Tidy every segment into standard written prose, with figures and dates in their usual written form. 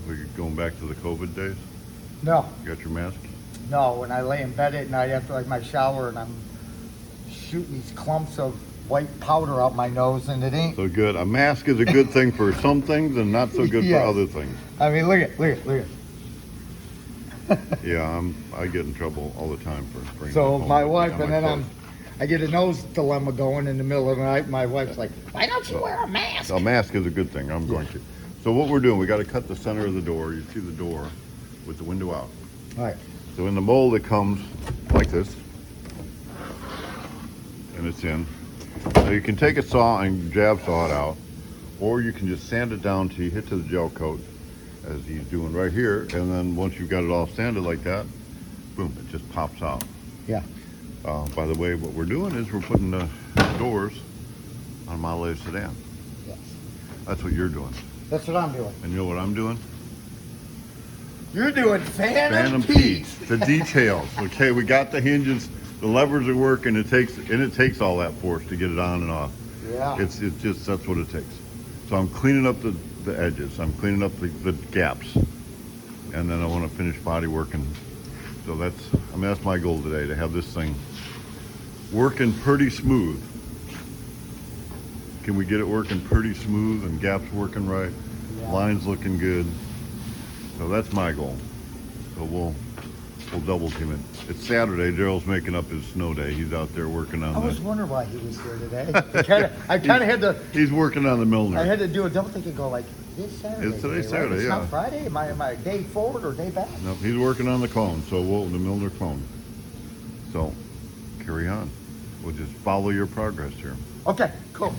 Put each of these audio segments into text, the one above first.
Are you going back to the COVID days? No, You got your mask? no. When I lay in bed at night after like my shower and I'm shooting these clumps of white powder out my nose and it ain't. So good. A mask is a good thing for some things and not so good Yes. for other things. I mean, look at. Yeah, I get in trouble all the time for bringing So it home my with me wife, on and my then clothes. I get a nose dilemma going in the middle of the night. My wife's like, "Why don't you wear a mask?" A mask is a good thing. I'm going to. So what we're doing, we got to cut the center of the door. You see the door with the window out. All right. So in the mold, it comes like this, and it's in. Now you can take a saw and jab saw it out, or you can just sand it down till you hit to the gel coat, as he's doing right here. And then once you've got it all sanded like that, boom, it just pops out. Yeah. By the way, what we're doing is we're putting the doors on my latest sedan. Yes. That's what you're doing. That's what I'm doing. And you know what I'm doing? You're doing Phantom Pete. The details. Okay, we got the hinges, the levers are working. It takes all that force to get it on and off. Yeah. It's just, that's what it takes. So I'm cleaning up the edges. I'm cleaning up the gaps, and then I want to finish body working. So that's my goal today, to have this thing working pretty smooth. Can we get it working pretty smooth and gaps working right? Yeah. Lines looking good. So that's my goal. So we'll double team it. It's Saturday. Daryl's making up his snow day. He's out there working on I was the. wondering why he was here today. I kind of had to. He's working on the I Milner. had to do a double think and go like, this Saturday. It's today's today, right? Saturday, It's yeah. not Friday. Am I a day forward or day back? No, he's working on the clone. So the Milner clone. So carry on. We'll just follow your progress here. Okay, cool.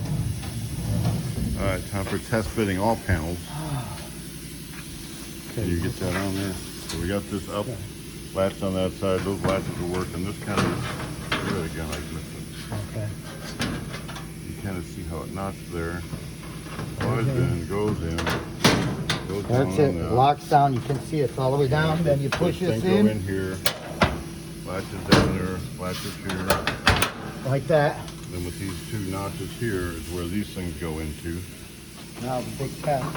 All right, time for test fitting all panels. Can you get that on there? So we got this up, latch on that side. Those latches are working. This kind of, do it again, I missed it. Okay. You kind of see how it knots there. Slides in, goes in, goes down That's it. on that. Locks down. You can see it's all the way down. Then you push This this thing go in in here, latches down there, latches here. like that. Then with these two notches here is where these things go into. Now the big test.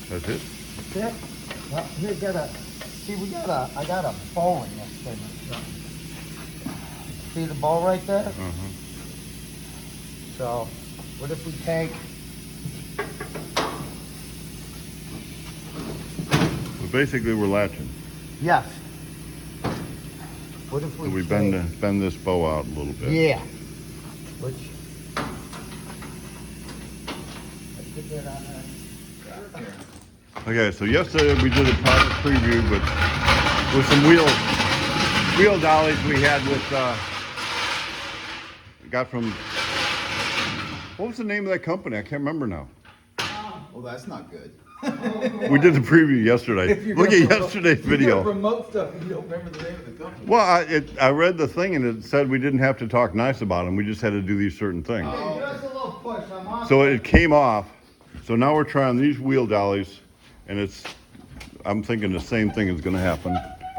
That's it. That's it. Well, here I got a bow in this thing. See the bow right there? Uh-huh. So, what if we take, So basically we're latching. yes. What if So we we take, bend this bow out a little bit. yeah. Which, let's get that on there. Okay, so yesterday we did a product preview with some wheel dollies we had with got from, what was the name of that company? I can't remember now. Well, that's not good. We did the preview yesterday. If you're Look gonna at promote- yesterday's if you're gonna video. promote stuff and you don't remember the name of the company. Well, I read the thing and it said we didn't have to talk nice about them. We just had to do these certain things. Hey, give us a little push. I'm on. So it came off. So now we're trying these wheel dollies, and I'm thinking the same thing is going to happen.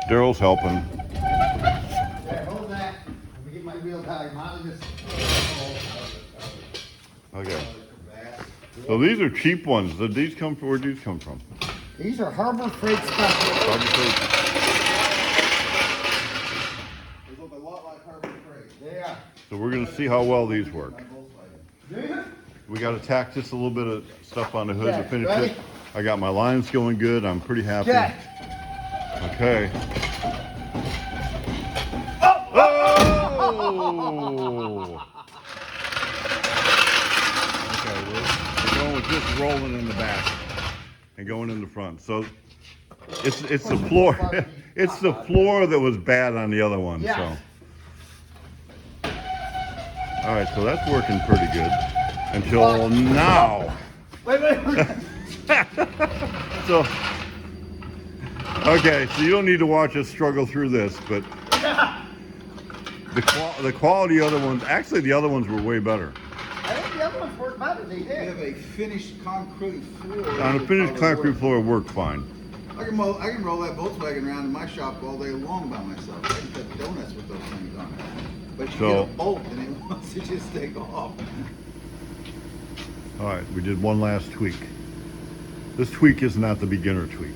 Daryl's helping. There, hold that. Let me get my wheel tire out of this. Okay. So these are cheap ones. Where'd these come from? These are Harbor Freight Special. Obviously, They look a lot like Harbor Freight. They are. so we're going to see how well these work. Do you? We got to tack just a little bit of stuff on the hood to Okay, finish ready? it. I got my lines going good. I'm pretty happy. Okay. Okay. Oh! Okay, we're going with just rolling in the back and going in the front. So it's the floor. It's the floor that was bad on the other one. Yes. So. All right, so that's working pretty good until now. Wait. So, okay, so you don't need to watch us struggle through this, but the quality of the other ones, actually the other ones were way better. I think the other ones work better. They We did. have a finished concrete floor. On a finished concrete floor, it worked fine. I can roll that Volkswagen around in my shop all day long by myself. I can cut donuts with those things on it. But you So- get a bolt and Once you just take off. All right, we did one last tweak. This tweak is not the beginner tweak.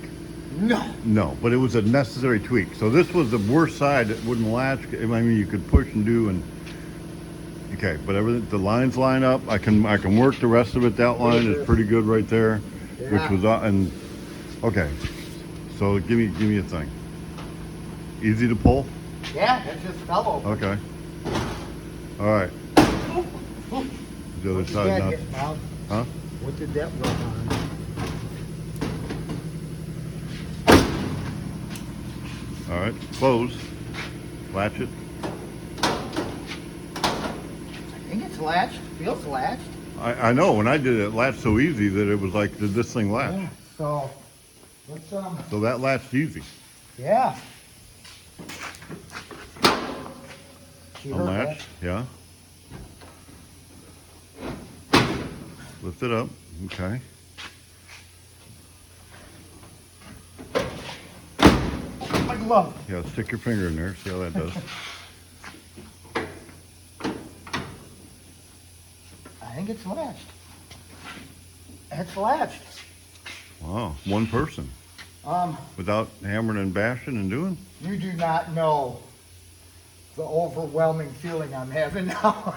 No. No, but it was a necessary tweak. So this was the worst side that wouldn't latch. I mean, you could push and do and okay, but everything, the lines line up. I can work the rest of it. That line is pretty good right there, Yeah. which was and okay. So give me a thing. Easy to pull. Yeah, it just fell over. Okay. All right. The other What did side that not. hit, Bob? Huh? What did that run on? All right. Close. Latch it. I think it's latched. Feels latched. I know. When I did it, it latched so easy that it was like, did this thing latch? Yeah. So let's So that latched easy. yeah. She heard that. Unlatched. Yeah. Lift it up. Okay. My glove. Yeah, stick your finger in there. See how that does. I think it's latched. It's latched. Wow. One person. Without hammering and bashing and doing? You do not know the overwhelming feeling I'm having now.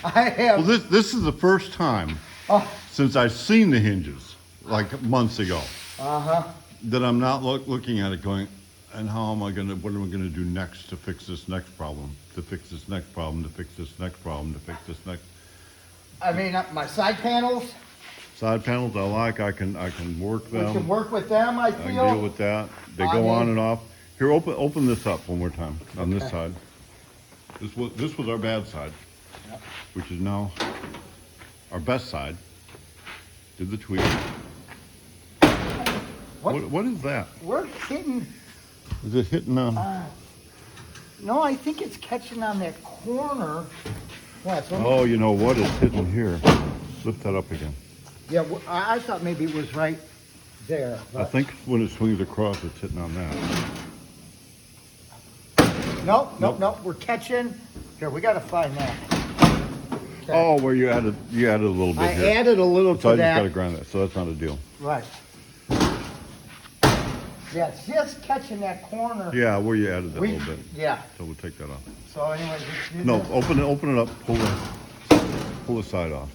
I have. Well, this is the first time Oh, since I've seen the hinges, like months ago, uh-huh. that I'm not looking at it going, and what am I gonna do next to fix this next problem, to fix this next problem, to fix this next problem, to fix this next. I mean, my side panels, Side panels I like, I can work we them. can work with them, I I can feel. deal with that. They I go on mean- and off. Here, open this up one more time on this Okay. side. This was our bad side, Yep. which is now our best side. Did the tweak. What is that? We're hitting, Is it hitting on? no, I think it's catching on that corner. What? So, Oh, you know what? It's hitting here. Lift that up again. yeah, I thought maybe it was right there. I But think when it swings across, it's hitting on that. nope, we're catching. Here, we gotta find that. Okay. Oh, where you added a little bit I here. added a little So I to just gotta that. grind that. So that's not a deal. Right. Yeah, it's just catching that corner. Yeah, where you added that We- little bit. Yeah, So we'll take that off. so anyways, we did No, that. open it up. Pull the side off.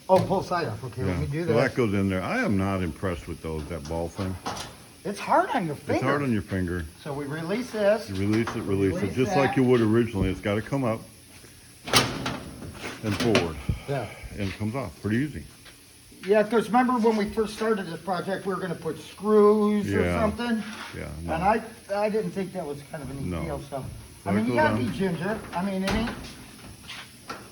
Oh, pull side up. Okay, Yeah. let me do So that. that goes in there. I am not impressed with that ball thing. It's hard on your finger. It's hard on your finger. So we release this. You release it, Release just that. like you would originally. It's got to come up and forward, Yeah. and it comes off pretty easy. Yeah, because remember when we first started this project, we were going to put screws or Yeah. something? Yeah. And No. I didn't think that was kind of a neat No. deal, so. So I mean, it you goes gotta on. be ginger. I mean, it ain't.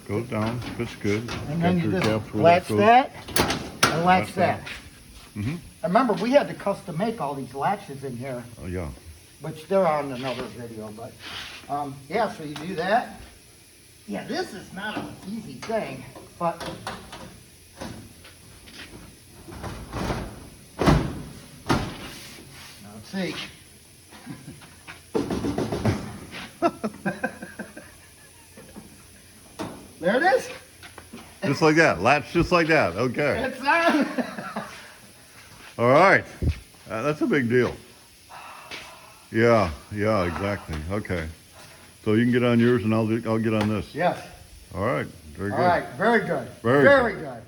Goes down. Fits good. And then Got you your just gaps where latch goes. that and latch Latch that. that. Mhm. And remember, we had to custom make all these latches in here, Oh yeah. which they're on another video, but, yeah, so you do that. Yeah, this is not an easy thing, but. Now, let's see. There it is. Just like that. Latch just like that. Okay. It's on. All right. That's a big deal. Yeah. Yeah. Exactly. Okay. So you can get on yours, and I'll get on this. Yes. All right. Very All good. right. Very good. Very Very good.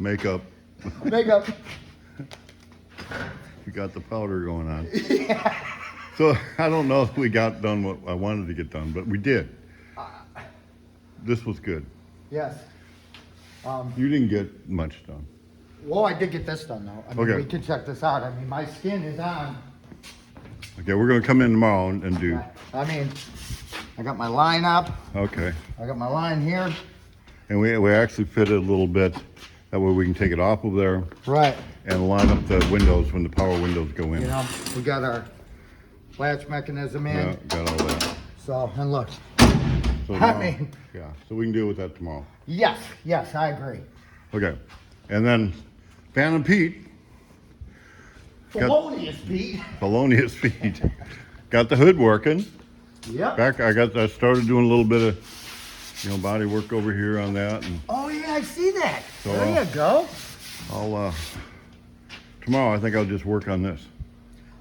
Makeup. Makeup. You got the powder going on. So I don't know if we got done what I wanted to get done, but we did. This was good. Yes. You didn't get much done. Well, I did get this done though. I mean, Okay. we can check this out. I mean, my skin is on. Okay, we're gonna come in tomorrow and do. I mean, I got my line up. Okay, I got my line here. and we actually fitted a little bit. That way we can take it off of there Right. and line up the windows when the power windows go in. You know, we got our latch mechanism in. Yeah, got all that. So, and look. So I now- mean- yeah, so we can deal with that tomorrow. Yes, yes, I agree. Okay, and then Phantom Pete, Got- Felonious, Pete. felonious feet. got the hood working. Yep. I started doing a little bit of, body work over here on that, and Oh yeah, I see that. So, There you go. I'll tomorrow I think I'll just work on this.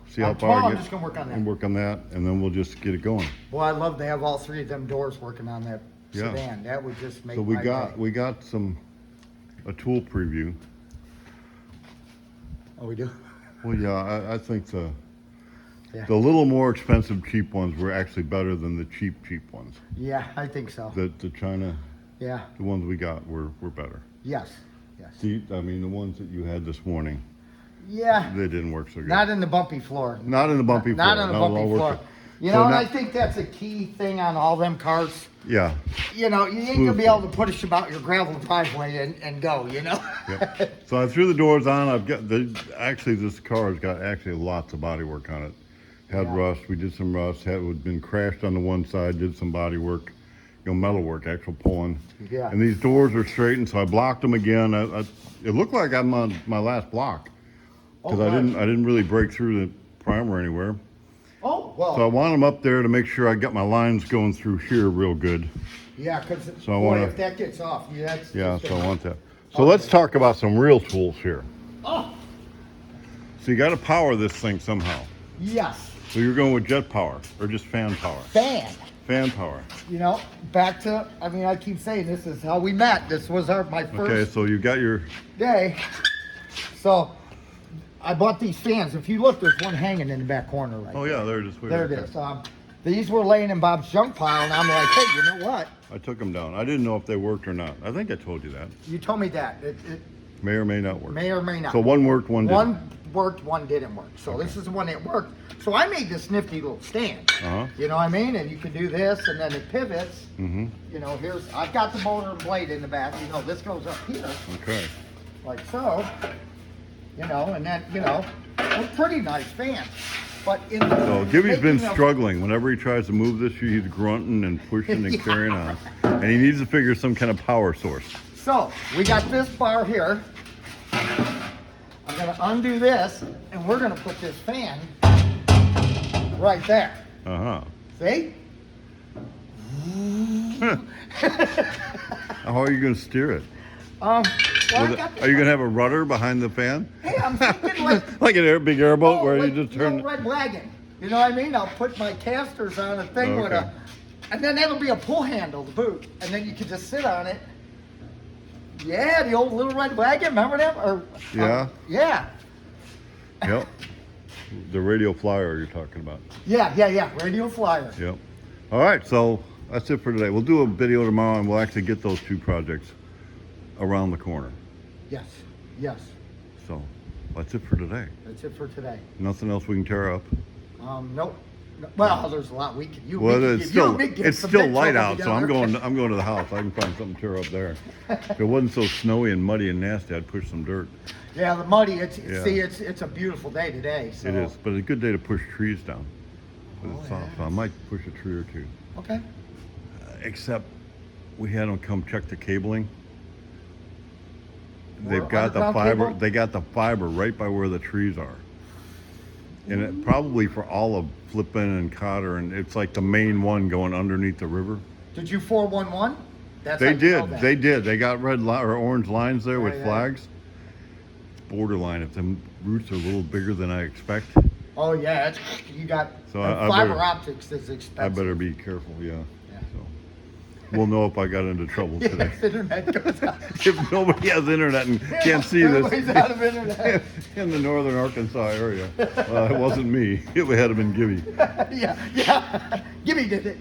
See how far Tomorrow I I'm get. just gonna work on And that. work on that, and then we'll just get it going. Boy, I'd love to have all three of them doors working on that Yeah. sedan. That would just make So my day. we got a tool preview. Oh, we do? Well, yeah, I think Yeah. the little more expensive cheap ones were actually better than the cheap ones. Yeah, I think so. The China, Yeah. the ones we got were better. Yes. Yes. The ones that you had this morning, Yeah. they didn't work so good. Not in the bumpy floor. Not in the bumpy floor. Not on the No, it'll bumpy all floor. work. You So know, and now- I think that's a key thing on all them cars. Yeah, You know, you ain't gonna be able to push about your gravel driveway and go, you know? yeah. So I threw the doors on. Actually, this car's got actually lots of body work on it. Had Yeah. rust. We did some rust. Had been crashed on the one side. Did some body work, metal work, actual pulling. Yeah. And these doors are straightened, so I blocked them again. It looked like I'm on my last block because Oh, I good. didn't really break through the primer anywhere. Oh, well, So I want them up there to make sure I got my lines going through here real good. yeah, because, So I boy, wanna- if that gets off, that's... Yeah, just so a- I want that. So let's talk about some real tools here. Oh, So you got to power this thing somehow. yes, So you're going with jet power or just fan power? fan. Fan power. You know, back to, I mean, I keep saying this is how we met. This was my Okay, first so you got your, day. So I bought these fans. If you look, there's one hanging in the back corner right oh yeah, there it is. Way there. back It is. These were laying in Bob's junk pile, and I'm like, hey, you know what? I took them down. I didn't know if they worked or not. I think I told you that. You told me that. It May or may not work. may or may not. So one worked, one didn't. One worked, one didn't work. So this is the one that worked. So I made this nifty little stand. Uh-huh. You know what I mean? And you can do this, and then it pivots. Mm-hmm. You know, I've got the motor and blade in the back. You know, this goes up here, Okay. like so. You know, and then, a pretty nice fan. But in the So Gibby's been making of- struggling. Whenever he tries to move this, he's grunting and pushing and Yeah. carrying on. And he needs to figure some kind of power source. So we got this bar here. I'm gonna undo this, and we're gonna put this fan right there. Uh-huh. See? How are you going to steer it? Well, I With got are you going to have a rudder behind the fan? Hey, I'm thinking like Like a big airboat where like, you just turn. Red wagon. You know what I mean? I'll put my casters on a thing with Okay. and then that'll be a pull handle to boot, and then you can just sit on it. Yeah, the old little red wagon. Remember them? Yeah. Yeah. Yep. The radio flyer you're talking about. Yeah. Radio flyer. Yep. All right, so that's it for today. We'll do a video tomorrow, and we'll actually get those two projects around the corner. Yes. So that's it for today. That's it for today. Nothing else we can tear up. Nope. No, well, there's a lot we can. Well, we can it's give- still you and me get it's some still big light trouble out, so I'm together. going to the house. I can find something to tear up there. If it wasn't so snowy and muddy and nasty, I'd push some dirt. Yeah, the muddy. Yeah. It's a beautiful day today. So. It is, but it's a good day to push trees down. But Oh, it's yeah. soft, so I might push a tree or two. Okay. Except we had them come check the cabling. They've More got the underground fiber. cable? They got the fiber right by where the trees are, and it probably for all of Flippin and Cotter, and it's like the main one going underneath the river. Did you 411? That's They how you know did. that. They did. They got red or orange lines there with Yeah. flags. It's borderline. If the roots are a little bigger than I expect, Oh yeah, you got So and I fiber better- optics is expensive. I better be careful. Yeah. Yeah. So we'll know if I got into trouble Yeah, today. if internet goes out. If nobody has internet and can't see Everybody's this out of internet. in the northern Arkansas area, it wasn't me. It had to been Gibby. Yeah. Give me did it.